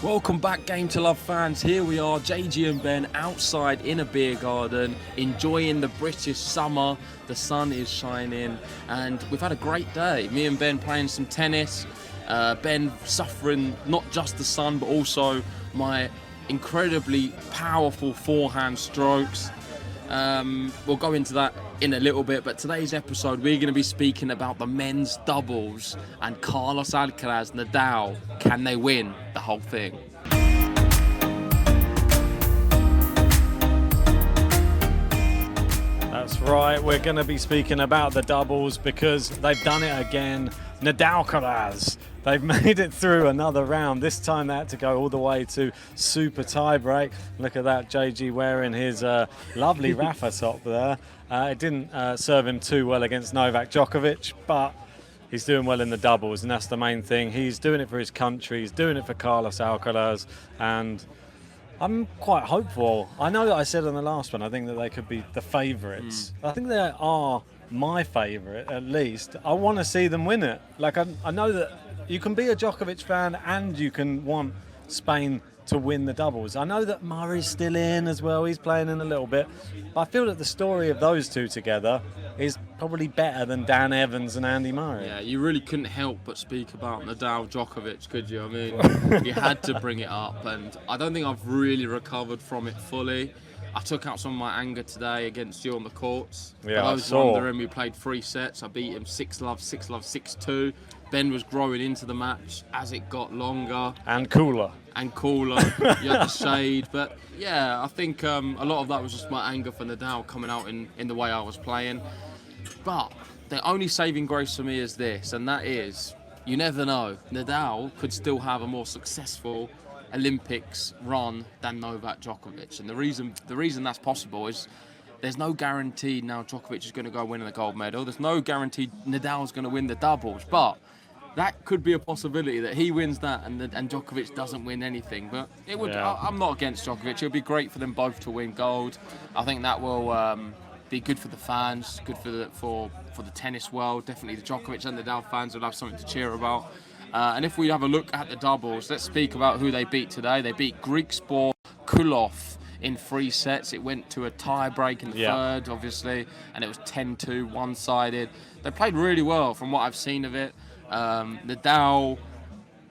Welcome back, Game to Love fans. Here we are, JG and Ben, outside in a beer garden, enjoying the British summer. The sun is shining, and we've had a great day. Me and Ben playing some tennis. Ben suffering not just the sun, but also my incredibly powerful forehand strokes. We'll go into that in a little bit, but today's episode we're going to be speaking about the men's doubles and Carlos Alcaraz, Nadal. Can they win the whole thing? That's right, we're going to be speaking about the doubles because they've done it again. Nadalcaraz, they've made it through another round. This time they had to go all the way to super tiebreak. Look at that, JG wearing his lovely Rafa top there. It didn't serve him too well against Novak Djokovic, but he's doing well in the doubles, and that's the main thing. He's doing it for his country, he's doing it for Carlos Alcaraz, and I'm quite hopeful. I know that I said on the last one, I think that they could be the favourites. I think they are my favourite, at least. I want to see them win it. Like, I know that you can be a Djokovic fan and you can want Spain to win the doubles. I know that Murray's still in as well. He's playing in a little bit. But I feel that the story of those two together is probably better than Dan Evans and Andy Murray. Yeah, you really couldn't help but speak about Nadal Djokovic, could you? I mean, you had to bring it up, and I don't think I've really recovered from it fully. I took out some of my anger today against you on the courts. Yeah, I was wondering, we played 3 sets. I beat him 6-love, 6-love, 6-2. Ben was growing into the match as it got longer. And cooler. You had the shade. But yeah, I think a lot of that was just my anger for Nadal coming out in the way I was playing. But the only saving grace for me is this, and that is, you never know. Nadal could still have a more successful Olympics run than Novak Djokovic, and the reason that's possible is there's no guarantee now Djokovic is going to go win the gold medal. There's no guarantee Nadal's going to win the doubles, but that could be a possibility that he wins that and Djokovic doesn't win anything. But it would. Yeah. I'm not against Djokovic. It would be great for them both to win gold. I think that will be good for the fans, good for the tennis world. Definitely the Djokovic and Nadal fans will have something to cheer about. And if we have a look at the doubles, let's speak about who they beat today. They beat Greek sport Kulov in 3 sets. It went to a tie break in the third, obviously, and it was 10-2, one-sided. They played really well from what I've seen of it. Nadal,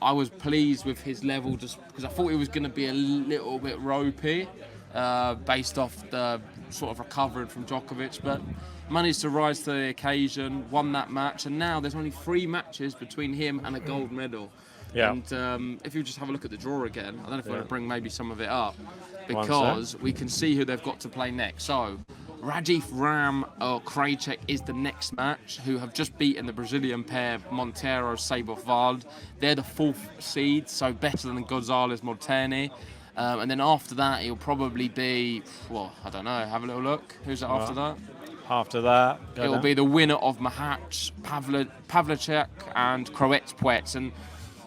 I was pleased with his level just because I thought he was going to be a little bit ropey based off the sort of recovering from Djokovic, but managed to rise to the occasion, won that match, and now there's only 3 matches between him and a gold medal. Yeah. And if you just have a look at the draw again, I don't know if I want to bring maybe some of it up, because we can see who they've got to play next. So Rajiv Ram or Krajicek is the next match, who have just beaten the Brazilian pair Monteiro Seibold. They're the 4th seed, so better than Gonzalez Molteni. And then after that, he'll probably be, well, I don't know, have a little look. Who's it after that? After that, it'll be the winner of Mahac, Pavlicek and Kroetz-Puets. And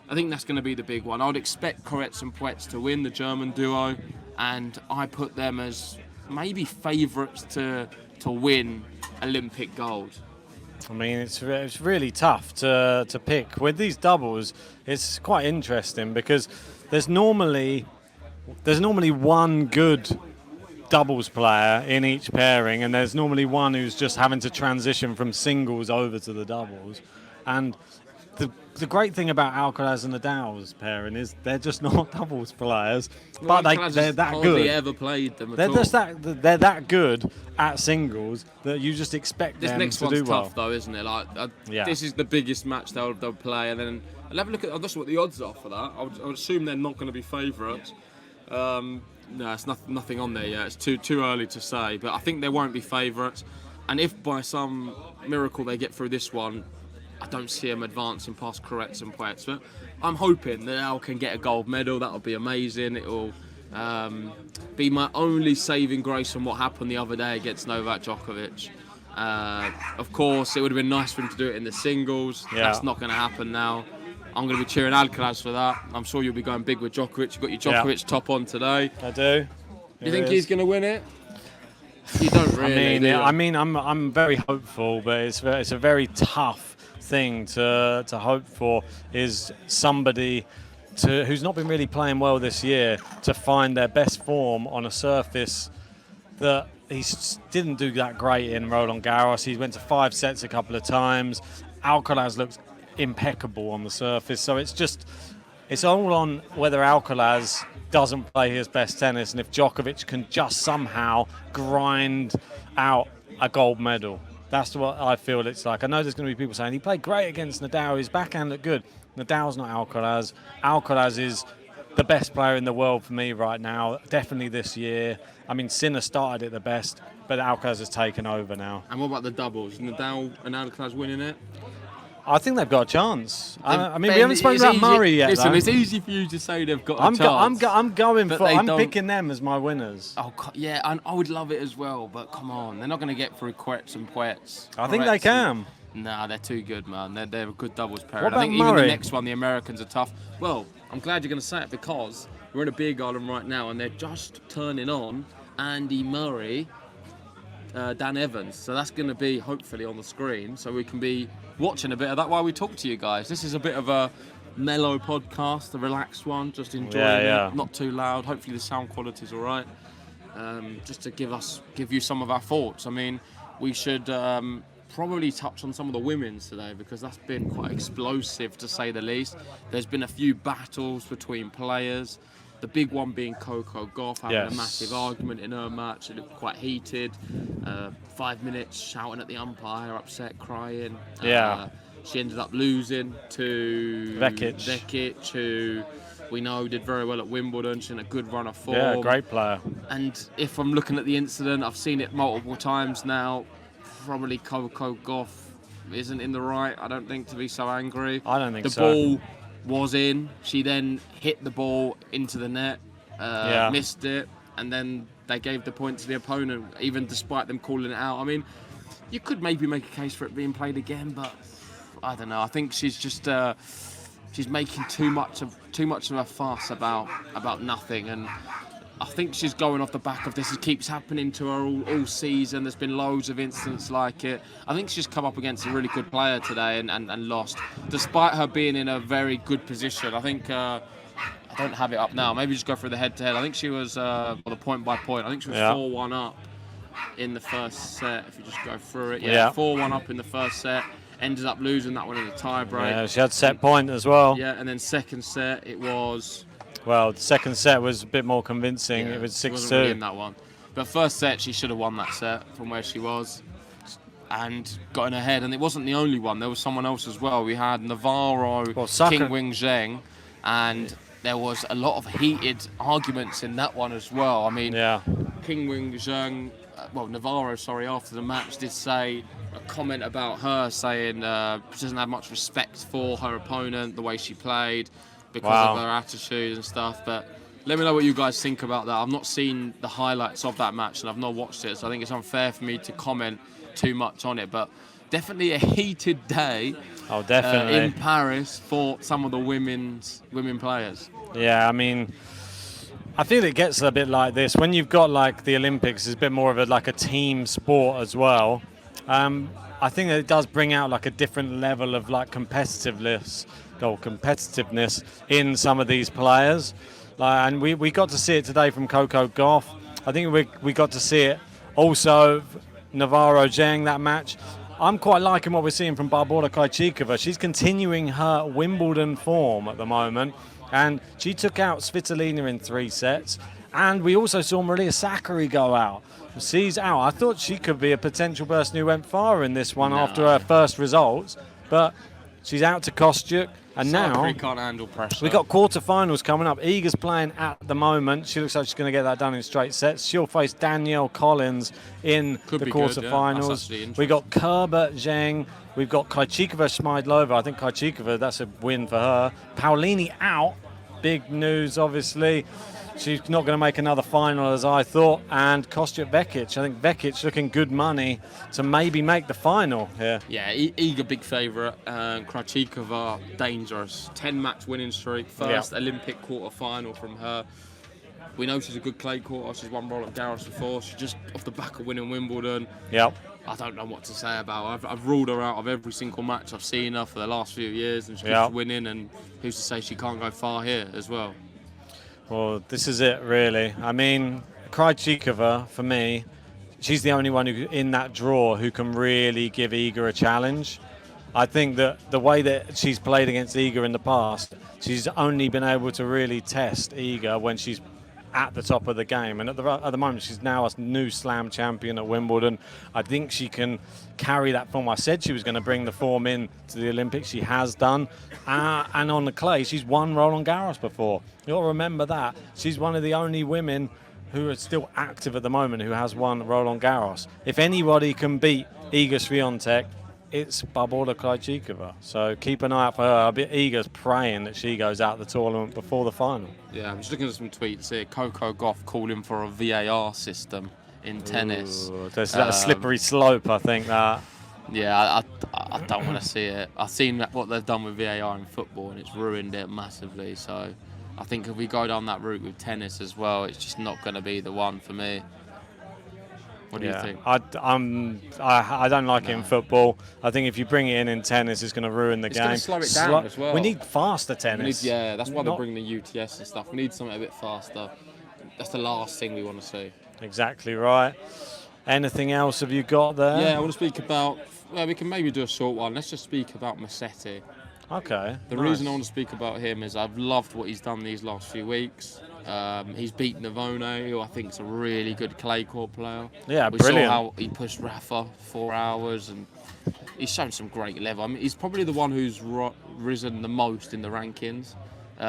I think that's going to be the big one. I would expect Kroetz and Puets to win, the German duo, and I put them as maybe favourites to win Olympic gold. I mean, it's really tough to pick. With these doubles, it's quite interesting because there's normally one good doubles player in each pairing, and there's normally one who's just having to transition from singles over to the doubles. And the great thing about Alcaraz and Nadal's pairing is they're just not doubles players, but they're that good. Hardly ever played them at all. They're that good at singles that you just expect them to do well. This next one's tough though, isn't it? This is the biggest match they'll play, and then I'll have a look at just what the odds are for that. I would assume they're not going to be favourites. No, it's nothing on there yet. It's too early to say, but I think they won't be favourites. And if by some miracle they get through this one, I don't see them advancing past Kroetz and Puets. But I'm hoping that Al can get a gold medal. That would be amazing. It will be my only saving grace from what happened the other day against Novak Djokovic. Of course, it would have been nice for him to do it in the singles. Yeah. That's not going to happen now. I'm going to be cheering Alcaraz for that. I'm sure you'll be going big with Djokovic. You've got your Djokovic top on today. I do. You think he's going to win it? You don't really. I'm very hopeful, but it's a very tough thing to hope for. Is somebody who's not been really playing well this year, to find their best form on a surface that he didn't do that great in Roland Garros. He went to 5 sets a couple of times. Alcaraz looks impeccable on the surface. So it's all on whether Alcaraz doesn't play his best tennis and if Djokovic can just somehow grind out a gold medal. That's what I feel it's like. I know there's going to be people saying he played great against Nadal, his backhand looked good. Nadal's not Alcaraz. Alcaraz is the best player in the world for me right now, definitely this year. I mean, Sinner started it the best, but Alcaraz has taken over now. And what about the doubles? Nadal and Alcaraz winning it? I think they've got a chance. I mean, we haven't spoken about Murray yet. Listen, though. It's easy for you to say they've got a chance. I'm picking them as my winners. Oh, yeah, I would love it as well, but come on. They're not going to get through Quets and Poets. I think they can. Nah, they're too good, man. They're a good doubles pair. What about I think Murray? even the next one, the Americans are tough. Well, I'm glad you're going to say it because we're in a beer garden right now and they're just turning on Andy Murray, Dan Evans. So that's going to be hopefully on the screen so we can be watching a bit of that while we talk to you guys. This is a bit of a mellow podcast, a relaxed one, just enjoying it, not too loud. Hopefully the sound quality is all right. Just to give you some of our thoughts. I mean, we should probably touch on some of the women's today because that's been quite explosive to say the least. There's been a few battles between players. The big one being Coco Gauff having a massive argument in her match. It looked quite heated. 5 minutes shouting at the umpire, upset, crying. She ended up losing to Vekic, who we know did very well at Wimbledon. She's in a good run of form. Yeah, great player. And if I'm looking at the incident, I've seen it multiple times now. Probably Coco Gauff isn't in the right, I don't think, to be so angry. I don't think the so. The ball was in. She then hit the ball into the net, missed it, and then they gave the point to the opponent, even despite them calling it out. I mean, you could maybe make a case for it being played again, but I don't know. I think she's just she's making too much of a fuss about nothing, and I think she's going off the back of this. It keeps happening to her all season. There's been loads of incidents like it. I think she's come up against a really good player today and lost, despite her being in a very good position. I think I don't have it up now. Maybe just go through the head-to-head. I think she was the point-by-point. I think she was 4-1 up in the first set. If you just go through it, 4-1 up in the first set. Ended up losing that one in a tie-break. Yeah, she had set point as well. Yeah, and then second set it was. Well, the second set was a bit more convincing. It was 6-2. She wasn't really in that one. But first set, she should have won that set from where she was and got in her head. And it wasn't the only one. There was someone else as well. We had Navarro, King Wing Zheng, and there was a lot of heated arguments in that one as well. I mean, King Wing Zheng, Navarro, after the match did say a comment about her saying she doesn't have much respect for her opponent, the way she played, because of her attitude and stuff. But let me know what you guys think about that. I've not seen the highlights of that match and I've not watched it, so I think it's unfair for me to comment too much on it. But definitely a heated day in Paris for some of the women players. Yeah, I mean, I feel it gets a bit like this. When you've got like the Olympics, it's a bit more of a team sport as well. I think that it does bring out like a different level of like competitiveness in some of these players. And we got to see it today from Coco Gauff. I think we got to see it also Navarro Zheng, that match. I'm quite liking what we're seeing from Barbora Krejcikova. She's continuing her Wimbledon form at the moment, and she took out Svitolina in 3 sets. And we also saw Maria Sakkari go out. She's out. I thought she could be a potential person who went far in this one after her first results, but she's out to Kostyuk. And now we can't handle pressure. We've got quarterfinals coming up. Iga's playing at the moment. She looks like she's going to get that done in straight sets. She'll face Danielle Collins in the quarterfinals. Yeah. We've got Kerber Zheng. We've got Krejcikova Schmeidlova. I think Krejcikova, that's a win for her. Paolini out. Big news, obviously. She's not going to make another final, as I thought. And Kostyuk Vekic. I think Vekic looking good money to maybe make the final here. Yeah, Iga big favourite. Krejcikova dangerous. 10-match winning streak. First Olympic quarter final from her. We know she's a good clay courter. She's won Roland Garros before. She's just off the back of winning Wimbledon. Yep. I don't know what to say about her. I've ruled her out of every single match I've seen her for the last few years, and she keeps winning. And who's to say she can't go far here as well? Well, this is it, really. I mean, Krejcikova, for me, she's the only one who, in that draw who can really give Iga a challenge. I think that the way that she's played against Iga in the past, she's only been able to really test Iga when she's at the top of the game. And at the moment, she's now a new slam champion at Wimbledon. I think she can carry that form. I said she was going to bring the form in to the Olympics. She has done. And on the clay, she's won Roland Garros before. You'll remember that. She's one of the only women who are still active at the moment who has won Roland Garros. If anybody can beat Iga Swiatek, it's Barbora Krejcikova. So keep an eye out for her. Iga's praying that she goes out the tournament before the final. Yeah, I'm just looking at some tweets here. Coco Gauff calling for a VAR system in tennis. Ooh, there's that slippery slope, I think, that. Yeah, I don't want to see it. I've seen what they've done with VAR in football, and it's ruined it massively. So I think if we go down that route with tennis as well, it's just not going to be the one for me. What do you think? I don't like it in football. I think if you bring it in tennis, it's going to ruin the game. It's going to slow it down as well. We need faster tennis. That's why they're bringing the UTS and stuff. We need something a bit faster. That's the last thing we want to see. Exactly right. Anything else have you got there? Yeah, I want to speak about... Well, we can maybe do a short one. Let's just speak about Musetti. Okay. The reason I want to speak about him is I've loved what he's done these last few weeks. He's beaten Navone, who I think is a really good clay court player. Yeah, we brilliant. saw how he pushed Rafa 4 hours, and he's shown some great level. I mean, he's probably the one who's risen the most in the rankings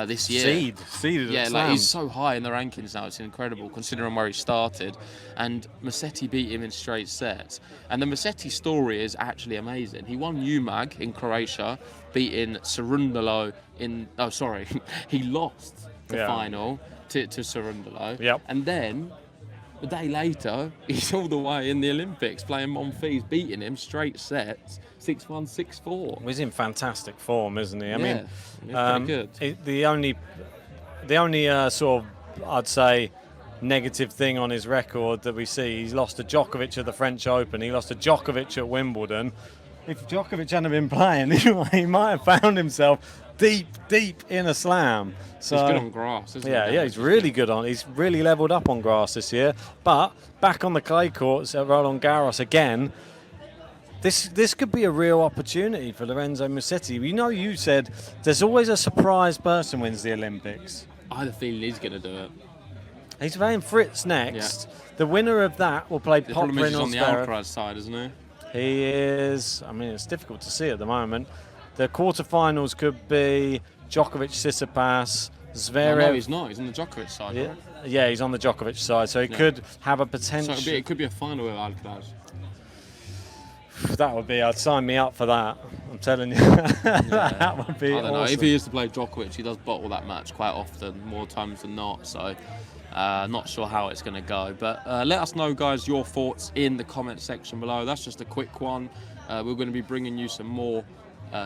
this year. Seeded. Yeah, like he's so high in the rankings now. It's incredible considering where he started. And Musetti beat him in straight sets. And the Musetti story is actually amazing. He won UMAG in Croatia, beating Cerundolo in. Oh, sorry, he lost the final to Cerundolo. Yep. And then a day later, he's all the way in the Olympics playing Monfils, beating him straight sets, 6-1, 6-4. He's in fantastic form, isn't he? I mean, pretty good. The only sort of, I'd say, negative thing on his record that we see, he's lost to Djokovic at the French Open. He lost to Djokovic at Wimbledon. If Djokovic hadn't been playing, he might have found himself deep in a slam. So, he's good on grass, isn't he? Yeah, he's really good on. He's really levelled up on grass this year. But back on the clay courts at Roland Garros again. This could be a real opportunity for Lorenzo Musetti. You said there's always a surprise person wins the Olympics. I have a feeling he's going to do it. He's playing Fritz next. Yeah. The winner of that will play Popper. The problem is he's on the Alcaraz side, isn't he? He is. I mean, it's difficult to see at the moment. The quarterfinals could be Djokovic, Tsitsipas, Zverev. No, he's not. He's on the Djokovic side, yeah. Right? Yeah, he's on the Djokovic side, so he could have a potential. So it could be a final with Alcaraz. That would be. I'd sign me up for that. I'm telling you, that would be. I don't know. Awesome. If he used to play Djokovic, he does bottle that match quite often, more times than not. So, not sure how it's going to go. But let us know, guys, your thoughts in the comment section below. That's just a quick one. We're going to be bringing you some more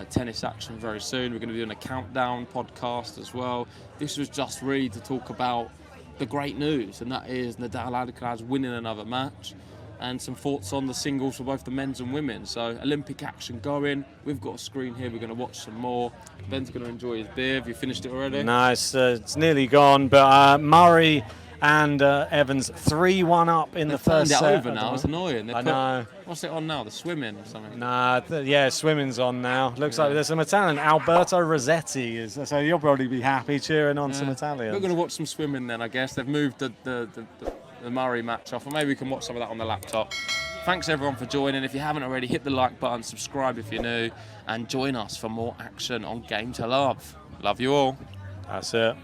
tennis action very soon. We're going to be doing a countdown podcast as well. This was just really to talk about the great news, and that is Nadal and Alcaraz winning another match, and some thoughts on the singles for both the men's and women. So Olympic action going. We've got a screen here. We're going to watch some more. Ben's going to enjoy his beer. Have you finished it already? No, it's nearly gone. But Murray and Evans 3-1 up in the first set. They've turned it over now. It's annoying. I know. What's it on now? The swimming or something? Nah, swimming's on now. Looks like there's some Italian. Alberto Rossetti is. So you'll probably be happy cheering on some Italians. We're going to watch some swimming then, I guess. They've moved the Murray match off, or maybe we can watch some of that on the laptop. Thanks everyone for joining. If you haven't already, hit the like button, subscribe if you're new, and join us for more action on Game to Love. Love you all. That's it.